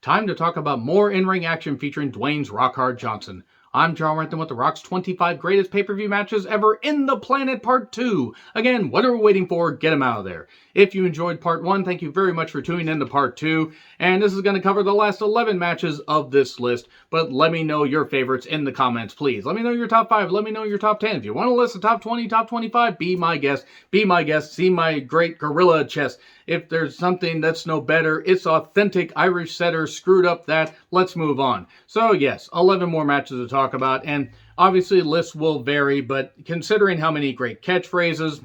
Time to talk about more in-ring action featuring Dwayne's Rock Hard Johnson. I'm John Renton with The Rock's 25 greatest pay-per-view matches ever in the planet part 2. Again, what are we waiting for? Get them out of there. If you enjoyed part 1, thank you very much for tuning in to part 2. And this is going to cover the last 11 matches of this list. But let me know your favorites in the comments, please. Let me know your top 5. Let me know your top 10. If you want to list the top 20, top 25, be my guest. Be my guest. See my great gorilla chest. If there's something that's no better, it's authentic Irish setter screwed up that. Let's move on. So yes, 11 more matches to talk about, and obviously lists will vary, but considering how many great catchphrases,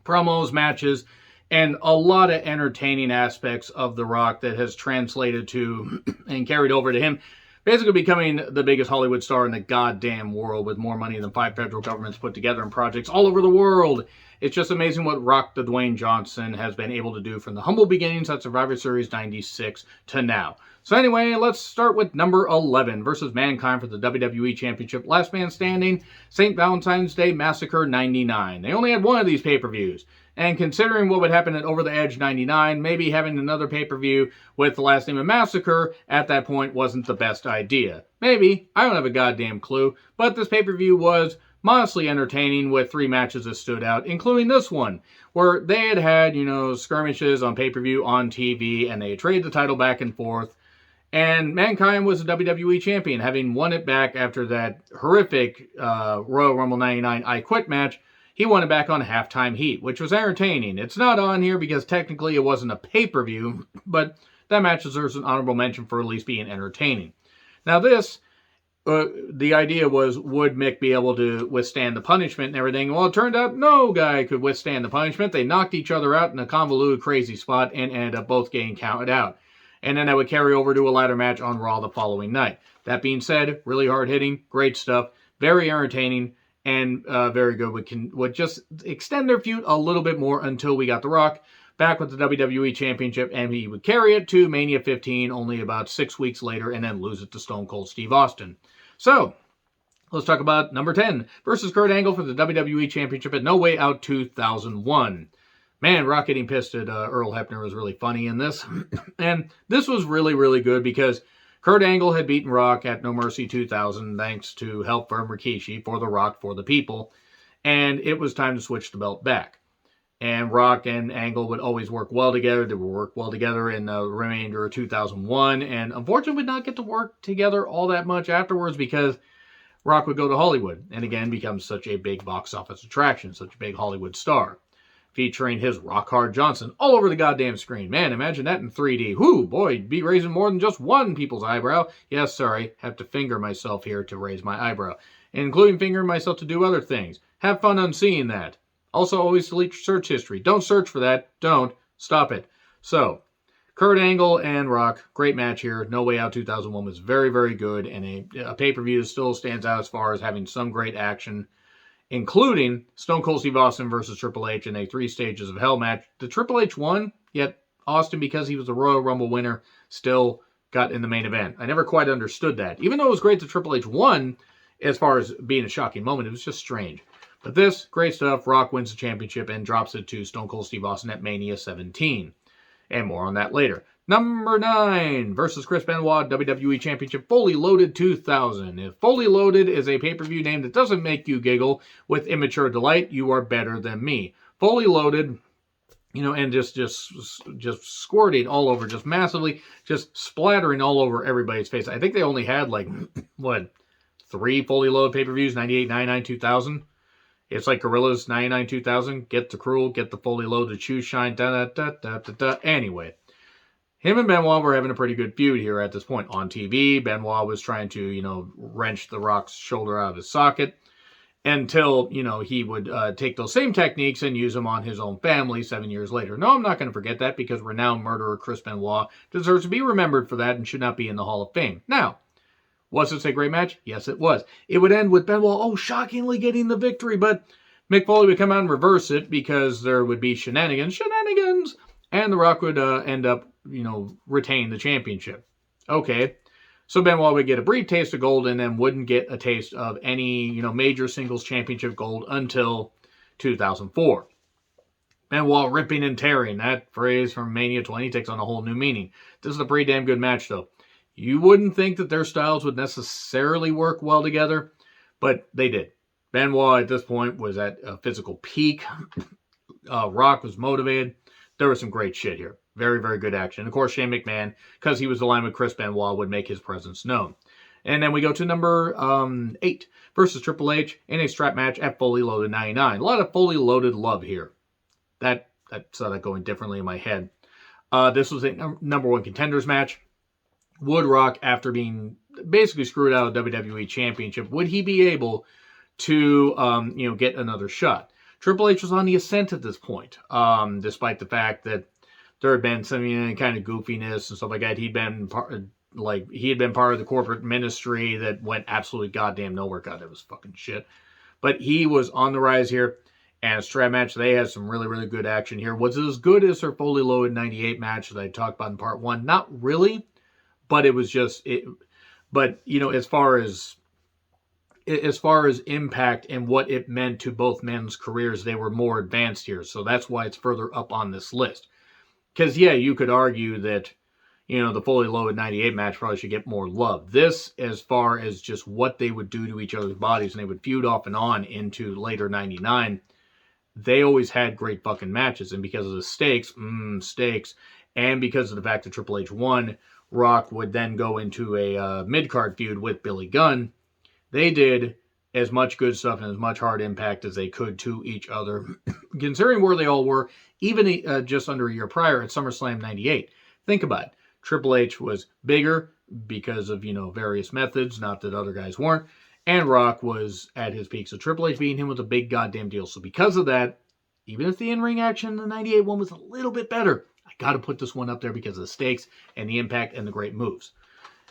promos, matches, and a lot of entertaining aspects of The Rock that has translated to and carried over to him, basically becoming the biggest Hollywood star in the goddamn world with more money than 5 federal governments put together in projects all over the world. It's just amazing what Rock the Dwayne Johnson has been able to do from the humble beginnings at Survivor Series 96 to now. So anyway, let's start with number 11 versus Mankind for the WWE Championship. Last Man Standing, St. Valentine's Day Massacre 99. They only had one of these pay-per-views. And considering what would happen at Over the Edge 99, maybe having another pay-per-view with the last name of Massacre at that point wasn't the best idea. Maybe. I don't have a goddamn clue. But this pay-per-view was modestly entertaining with 3 matches that stood out, including this one, where they had, skirmishes on pay-per-view, on TV, and they had traded the title back and forth. And Mankind was the WWE Champion, having won it back after that horrific Royal Rumble 99 I Quit match. He won it back on Halftime Heat, which was entertaining. It's not on here because technically it wasn't a pay-per-view, but that match deserves an honorable mention for at least being entertaining. Now this, the idea was, would Mick be able to withstand the punishment and everything? Well, it turned out no guy could withstand the punishment. They knocked each other out in a convoluted, crazy spot and ended up both getting counted out. And then that would carry over to a ladder match on Raw the following night. That being said, really hard-hitting, great stuff, very entertaining, and very good. Would just extend their feud a little bit more until we got The Rock back with the WWE Championship, and he would carry it to Mania 15 only about 6 weeks later and then lose it to Stone Cold Steve Austin. So, let's talk about number 10 versus Kurt Angle for the WWE Championship at No Way Out 2001. Man, Rock getting pissed at Earl Hebner was really funny in this. And this was really, really good because Kurt Angle had beaten Rock at No Mercy 2000 thanks to help from Rikishi for The Rock for the people. And it was time to switch the belt back. And Rock and Angle would always work well together. They would work well together in the remainder of 2001. And unfortunately would not get to work together all that much afterwards because Rock would go to Hollywood. And again, become such a big box office attraction, such a big Hollywood star. Featuring his Rock Hard Johnson all over the goddamn screen. Man, imagine that in 3D. Whoo, boy, be raising more than just one people's eyebrow. Yes, sorry, have to finger myself here to raise my eyebrow. Including fingering myself to do other things. Have fun unseeing that. Also, always delete your search history. Don't search for that. Don't. Stop it. So, Kurt Angle and Rock, great match here. No Way Out 2001 was very, very good. And a pay-per-view still stands out as far as having some great action, including Stone Cold Steve Austin versus Triple H in a 3 Stages of Hell match. The Triple H won, yet Austin, because he was the Royal Rumble winner, still got in the main event. I never quite understood that. Even though it was great that Triple H won, as far as being a shocking moment, it was just strange. But this, great stuff. Rock wins the championship and drops it to Stone Cold Steve Austin at Mania 17. And more on that later. Number 9 versus Chris Benoit, WWE Championship, Fully Loaded 2000. If Fully Loaded is a pay-per-view name that doesn't make you giggle with immature delight, you are better than me. Fully Loaded, and just squirting all over, just massively, just splattering all over everybody's face. I think they only had 3 Fully Loaded pay-per-views, 98, 99, 2000. It's like Gorillas, 99, 2000. Get the Cruel, get the Fully Loaded Shoe Shine, da-da-da-da-da-da. Anyway. Him and Benoit were having a pretty good feud here at this point. On TV, Benoit was trying to, wrench The Rock's shoulder out of his socket until, he would take those same techniques and use them on his own family 7 years later. No, I'm not going to forget that because renowned murderer Chris Benoit deserves to be remembered for that and should not be in the Hall of Fame. Now, was this a great match? Yes, it was. It would end with Benoit, shockingly getting the victory, but Mick Foley would come out and reverse it because there would be shenanigans, and The Rock would end up retain the championship. Okay, so Benoit would get a brief taste of gold and then wouldn't get a taste of any, major singles championship gold until 2004. Benoit ripping and tearing. That phrase from Mania 20 takes on a whole new meaning. This is a pretty damn good match, though. You wouldn't think that their styles would necessarily work well together, but they did. Benoit at this point was at a physical peak. Rock was motivated. There was some great shit here. Very, very good action. Of course, Shane McMahon, because he was aligned with Chris Benoit, would make his presence known. And then we go to number 8 versus Triple H in a strap match at Fully Loaded 99. A lot of Fully Loaded love here. That saw that going differently in my head. This was a number 1 contenders match. Would Rock, after being basically screwed out of WWE Championship, would he be able to get another shot? Triple H was on the ascent at this point, despite the fact that there had been some kind of goofiness and stuff like that. He had been part of the corporate ministry that went absolutely goddamn nowhere. God, that was fucking shit. But he was on the rise here. And a strap match, they had some really, really good action here. Was it as good as their Fully Loaded 98 match that I talked about in part 1? Not really, but it was just it. But as far as impact and what it meant to both men's careers, they were more advanced here. So that's why it's further up on this list. Because you could argue that the Fully Loaded 98 match probably should get more love. This, as far as just what they would do to each other's bodies, and they would feud off and on into later 99. They always had great fucking matches, and because of the stakes, and because of the fact that Triple H won, Rock would then go into a mid-card feud with Billy Gunn. They did as much good stuff and as much hard impact as they could to each other, considering where they all were, even just under a year prior at SummerSlam 98. Think about it. Triple H was bigger because of, various methods, not that other guys weren't. And Rock was at his peak. So Triple H beating him was a big goddamn deal. So because of that, even if the in-ring action in the 98 one was a little bit better, I got to put this one up there because of the stakes and the impact and the great moves.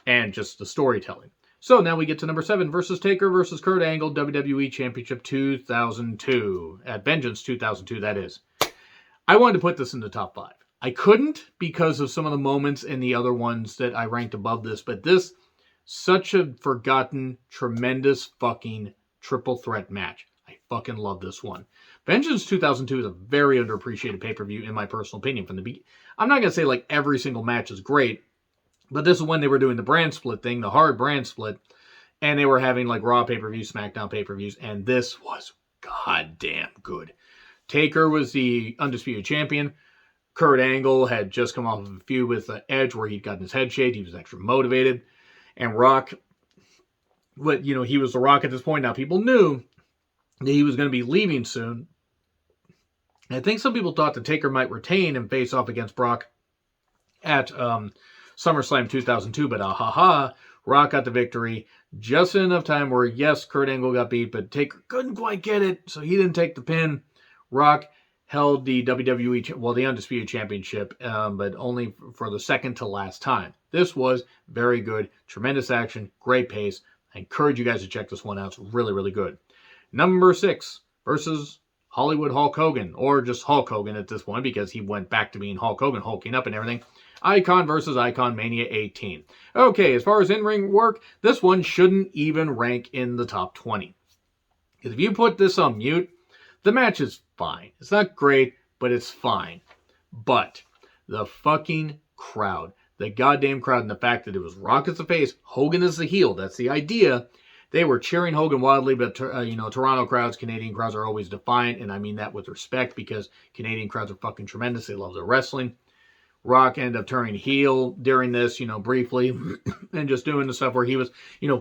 And just the storytelling. So now we get to number 7 versus Taker versus Kurt Angle, WWE Championship 2002. At Vengeance 2002, that is. I wanted to put this in the top 5. I couldn't because of some of the moments in the other ones that I ranked above this. But this... such a forgotten, tremendous fucking triple threat match. I fucking love this one. Vengeance 2002 is a very underappreciated pay-per-view, in my personal opinion. I'm not going to say like every single match is great, but this is when they were doing the brand split thing, the hard brand split, and they were having like Raw pay-per-views, SmackDown pay-per-views, and this was goddamn good. Taker was the undisputed champion. Kurt Angle had just come off of a feud with Edge where he'd gotten his head shaved. He was extra motivated. And Rock, he was the Rock at this point. Now, people knew that he was going to be leaving soon. I think some people thought that Taker might retain and face off against Brock at SummerSlam 2002. But Rock got the victory just in enough time where, yes, Kurt Angle got beat, but Taker couldn't quite get it, so he didn't take the pin. Rock held the WWE, the Undisputed Championship, but only for the second to last time. This was very good. Tremendous action. Great pace. I encourage you guys to check this one out. It's really, really good. Number 6 versus Hollywood Hulk Hogan, or just Hulk Hogan at this point because he went back to being Hulk Hogan, hulking up and everything. Icon versus Icon Mania 18. Okay, as far as in-ring work, this one shouldn't even rank in the top 20. Because if you put this on mute, the match is fine. It's not great, but it's fine. But the fucking crowd, the goddamn crowd, and the fact that it was Rock as the face, Hogan as the heel, that's the idea. They were cheering Hogan wildly, but Toronto crowds, Canadian crowds are always defiant, and I mean that with respect because Canadian crowds are fucking tremendous. They love their wrestling. Rock ended up turning heel during this, briefly, and just doing the stuff where he was,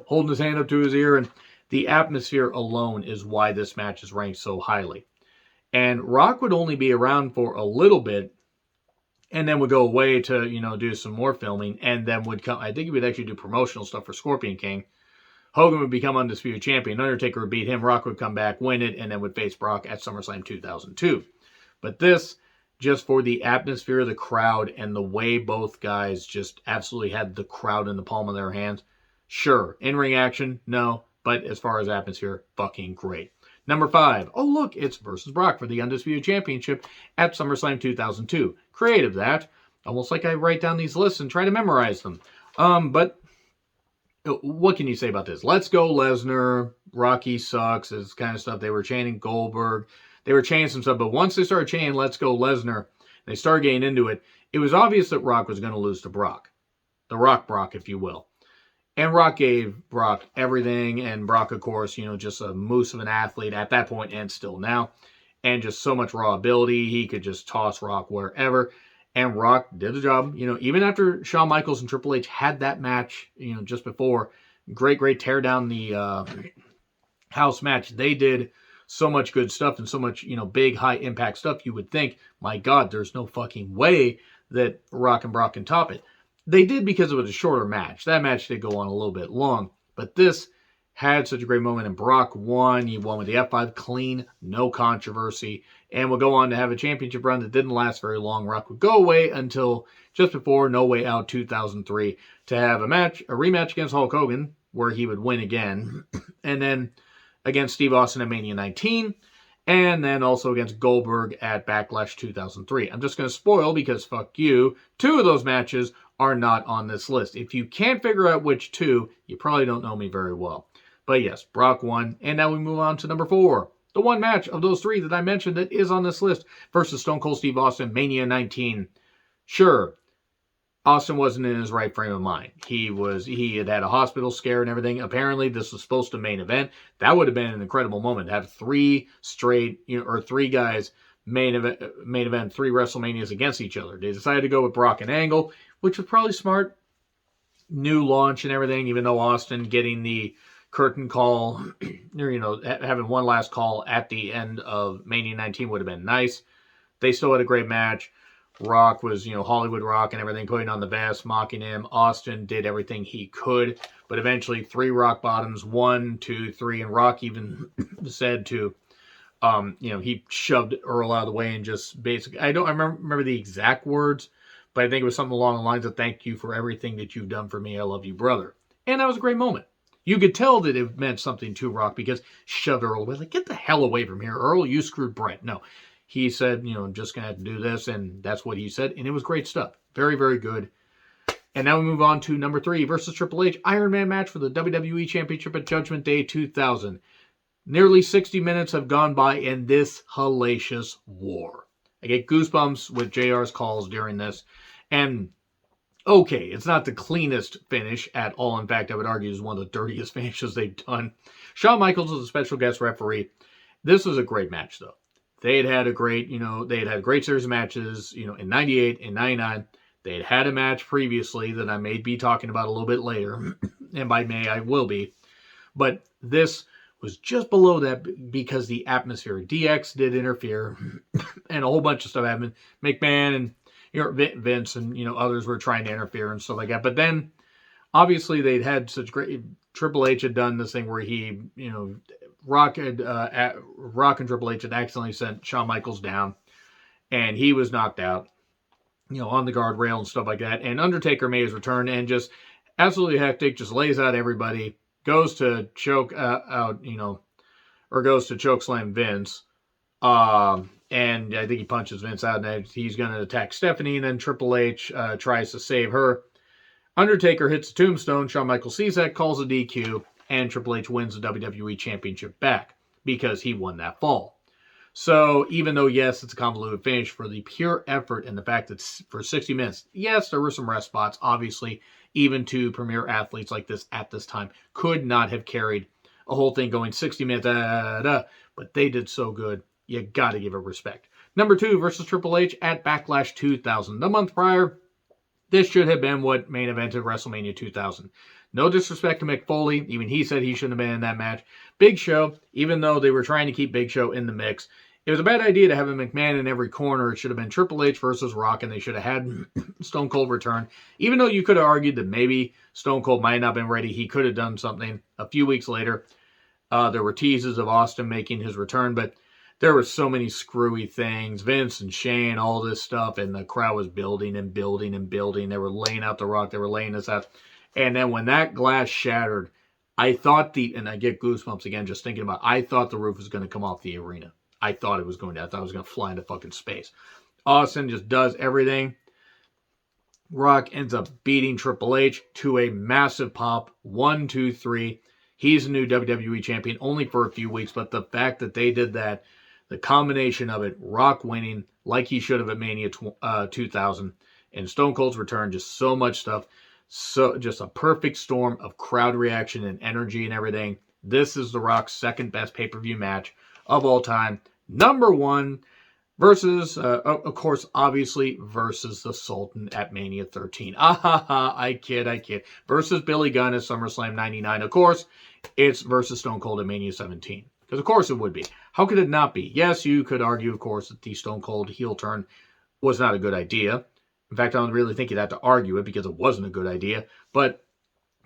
holding his hand up to his ear, and the atmosphere alone is why this match is ranked so highly. And Rock would only be around for a little bit, and then would go away to, do some more filming, and then would come, I think he would actually do promotional stuff for Scorpion King. Hogan would become Undisputed Champion. Undertaker would beat him. Rock would come back, win it, and then would face Brock at SummerSlam 2002. But this, just for the atmosphere, the crowd, and the way both guys just absolutely had the crowd in the palm of their hands. Sure, in-ring action, no. But as far as atmosphere, fucking great. Number 5. Oh, look, it's versus Brock for the Undisputed Championship at SummerSlam 2002. Creative, that. Almost like I write down these lists and try to memorize them. But what can you say about this? Let's go Lesnar. Rocky sucks. This kind of stuff. They were chanting Goldberg. they were chanting some stuff. But once they started chanting, let's go Lesnar, they started getting into it. It was obvious that Rock was going to lose to Brock. The Rock Brock, if you will. And Rock gave Brock everything. And Brock, of course, just a moose of an athlete at that point and still now. And just so much raw ability. He could just toss Rock wherever. And Rock did the job. Even after Shawn Michaels and Triple H had that match, just before, great tear down the house match. They did so much good stuff and so much, big, high impact stuff. You would think, my God, there's no fucking way that Rock and Brock can top it. They did because it was a shorter match. That match did go on a little bit long. But this had such a great moment. And Brock won. He won with the F5 clean, no controversy. And would go on to have a championship run that didn't last very long. Rock would go away until just before No Way Out 2003 to have a rematch against Hulk Hogan, where he would win again. And then against Steve Austin at Mania 19. And then also against Goldberg at Backlash 2003. I'm just going to spoil because fuck you. 2 of those matches are not on this list. If you can't figure out which 2, you probably don't know me very well. But yes, Brock won. And now we move on to number 4. The one match of those 3 that I mentioned that is on this list versus Stone Cold Steve Austin, Mania 19. Sure, Austin wasn't in his right frame of mind. He had a hospital scare and everything. Apparently, this was supposed to main event. That would have been an incredible moment to have 3 straight, or 3 guys main event 3 WrestleManias against each other. They decided to go with Brock and Angle, which was probably smart. New launch and everything, even though Austin getting the curtain call, having one last call at the end of Mania 19 would have been nice. They still had a great match. Rock was, Hollywood Rock and everything, putting on the vest, mocking him. Austin did everything he could, but eventually 3 rock bottoms, 1, 2, 3, and Rock even said to, he shoved Earl out of the way and just basically, I remember the exact words, but I think it was something along the lines of, thank you for everything that you've done for me. I love you, brother. And that was a great moment. You could tell that it meant something to Rock because shoved Earl away. Like, get the hell away from here, Earl. You screwed Brett. No. He said, I'm just going to have to do this, and that's what he said, and it was great stuff. Very, very good. And now we move on to number 3 versus Triple H Iron Man match for the WWE Championship at Judgment Day 2000. Nearly 60 minutes have gone by in this hellacious war. I get goosebumps with JR's calls during this, and okay, it's not the cleanest finish at all. In fact, I would argue it's one of the dirtiest finishes they've done. Shawn Michaels was a special guest referee. This was a great match, though. They had a great, a great series of matches, in 98, in 99. They had a match previously that I may be talking about a little bit later. And by May, I will be. But this was just below that because the atmosphere. DX did interfere. And a whole bunch of stuff happened. McMahon and Vince and, others were trying to interfere and stuff like that. But then, obviously, they'd had such great... Triple H had done this thing where he, Rock and Triple H had accidentally sent Shawn Michaels down, and he was knocked out, on the guardrail and stuff like that. And Undertaker made his return and just absolutely hectic, just lays out everybody, goes to choke out, or goes to chokeslam Vince, and I think he punches Vince out, and he's going to attack Stephanie, and then Triple H tries to save her. Undertaker hits the tombstone. Shawn Michaels sees that, calls a DQ, and Triple H wins the WWE Championship back because he won that fall. So even though, yes, it's a convoluted finish, for the pure effort and the fact that for 60 minutes, yes, there were some rest spots, obviously, even to premier athletes like this at this time, could not have carried a whole thing going 60 minutes, but they did so good. You got to give it respect. Number 2 versus Triple H at Backlash 2000. The month prior, this should have been what main evented WrestleMania 2000. No disrespect to Mick Foley. Even he said he shouldn't have been in that match. Big Show, even though they were trying to keep Big Show in the mix, it was a bad idea to have a McMahon in every corner. It should have been Triple H versus Rock, and they should have had Stone Cold return. Even though you could have argued that maybe Stone Cold might not have been ready, he could have done something a few weeks later. There were teases of Austin making his return, but there were so many screwy things. Vince and Shane, all this stuff, and the crowd was building and building and building. They were laying out the Rock. They were laying this out. And then when that glass shattered, I thought and I get goosebumps again just thinking about it, I thought the roof was going to come off the arena. I thought it was going to. I thought it was going to fly into fucking space. Austin just does everything. Rock ends up beating Triple H to a massive pop. 1, 2, 3. He's a new WWE champion only for a few weeks, but the fact that they did that, the combination of it, Rock winning like he should have at Mania 2000, and Stone Cold's return, just so much stuff. So just a perfect storm of crowd reaction and energy and everything. This is The Rock's second best pay-per-view match of all time. Number one versus, of course, obviously, versus the Sultan at Mania 13. I kid. Versus Billy Gunn at SummerSlam 99. Of course, it's versus Stone Cold at Mania 17. Because of course it would be. How could it not be? Yes, you could argue, of course, that the Stone Cold heel turn was not a good idea. In fact, I don't really think you'd have to argue it because it wasn't a good idea. But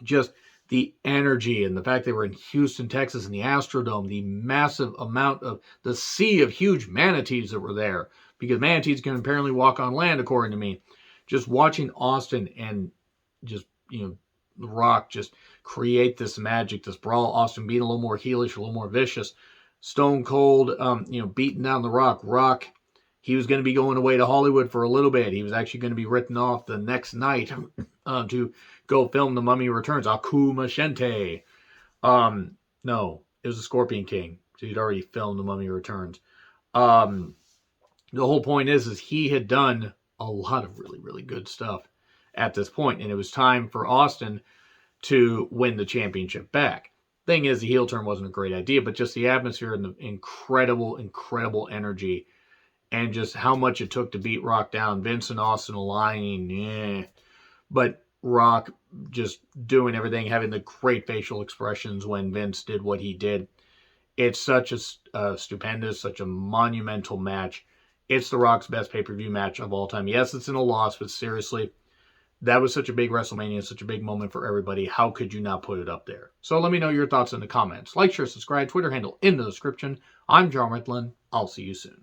just the energy and the fact they were in Houston, Texas, in the Astrodome, the massive amount of the sea of huge manatees that were there, because manatees can apparently walk on land, according to me. Just watching Austin and just, The Rock just create this magic, this brawl. Austin being a little more heelish, a little more vicious. Stone Cold, beating down The Rock. Rock, he was going to be going away to Hollywood for a little bit. He was actually going to be written off the next night to go film The Mummy Returns. Akuma Shente. No, it was the Scorpion King. So he'd already filmed The Mummy Returns. The whole point is he had done a lot of really, really good stuff at this point, and it was time for Austin to win the championship back. Thing is, the heel turn wasn't a great idea, but just the atmosphere and the incredible energy, and just how much it took to beat Rock down. Vince and Austin aligning, but Rock just doing everything, having the great facial expressions when Vince did what he did. It's such a stupendous, such a monumental match. It's The Rock's best pay-per-view match of all time. Yes, it's in a loss, but seriously, that was such a big WrestleMania, such a big moment for everybody. How could you not put it up there? So let me know your thoughts in the comments. Like, share, subscribe, Twitter handle in the description. I'm John Ritlin. I'll see you soon.